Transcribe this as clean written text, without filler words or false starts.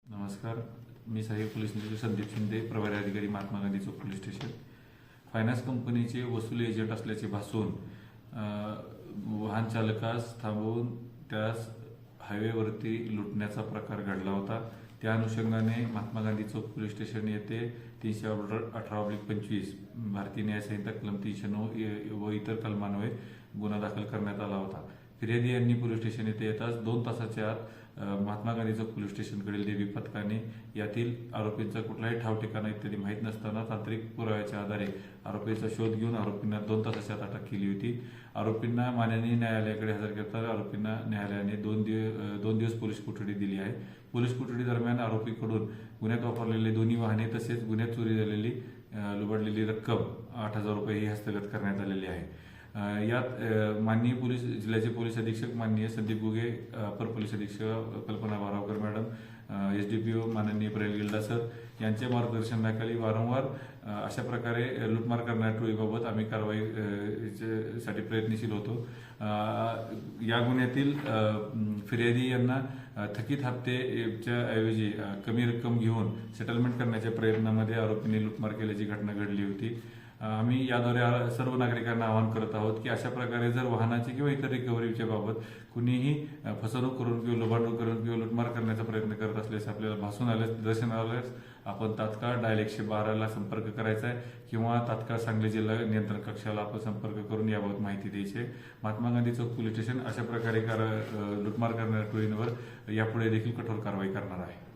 नमस्कार, मी सहाय्यक पोलीस निरीक्षक संदीप शिंदे, प्रभारी अधिकारी, महात्मा गांधी चौक पोलीस स्टेशन. फायनान्स कंपनीचे वसुली एजंट असल्याचे भासून वाहन चालकास थांबवून त्यास हायवेवरती लुटण्याचा प्रकार घडला होता. त्या अनुषंगाने महात्मा गांधी चौक पोलीस स्टेशन येथे 318/25 भारतीय न्याय संहिता कलम 309 व इतर कलमान्वये गुन्हा दाखल करण्यात आला होता. फिर्यादी यांनी पोलीस स्टेशन येथे येताच 2 तासाच्या आत महात्मा गांधी चौक पोलीस स्टेशनकडील देवी पथकाने यातील आरोपींचा कुठलाही ठाव ठिकाणा इत्यादी माहीत नसताना तांत्रिक पुराव्याच्या आधारे आरोपीचा शोध घेऊन आरोपींना 2 तासाच्या आत अटक केली होती. आरोपींना माननीय न्यायालयाकडे हजर करताना आरोपींना न्यायालयाने 2 दिवस पोलीस कोठडी दिली आहे. पोलीस कोठडी दरम्यान आरोपीकडून गुन्ह्यात वापरलेले दोन्ही वाहने तसेच गुन्ह्यात चोरी झालेली लुबाडलेली रक्कम 8,000 रुपये ही हस्तगत करण्यात आलेली आहे. यात माननीय जिल्ह्याचे पोलीस अधीक्षक माननीय संदीप गुगे, अपर पोलीस अधीक्षक कल्पना बारावकर मॅडम, SDPO माननीय प्रैल गिल्डा सर यांच्या मार्गदर्शनाखाली वारंवार अशा प्रकारे लूटमार करणाऱ्या टोळीबाबत आम्ही कारवाईसाठी प्रयत्नशील होतो. या गुन्ह्यातील फिर्यादी यांना थकीत हप्त्याच्या ऐवजी कमी रक्कम घेऊन सेटलमेंट करण्याच्या प्रयत्नामध्ये आरोपींनी लूटमार केल्याची घटना घडली होती. आम्ही याद्वारे सर्व नागरिकांना आवाहन करत आहोत की अशा प्रकारे जर वाहनाची किंवा इतर रिकव्हरीच्या बाबत कुणीही फसवणूक करून किंवा लुबाडणूक करून किंवा लुटमार करण्याचा प्रयत्न करत असल्यास आपल्याला भासून आल्यास दर्शन आल्यास आपण तात्काळ डायल 112ला संपर्क करायचा आहे किंवा तात्काळ सांगली जिल्हा नियंत्रण कक्षाला आपण संपर्क करून याबाबत माहिती द्यायची आहे. महात्मा गांधी चौक पोलीस स्टेशन अशा प्रकारे लुटमार करणाऱ्या टोळींवर यापुढे देखील कठोर कारवाई करणार आहे.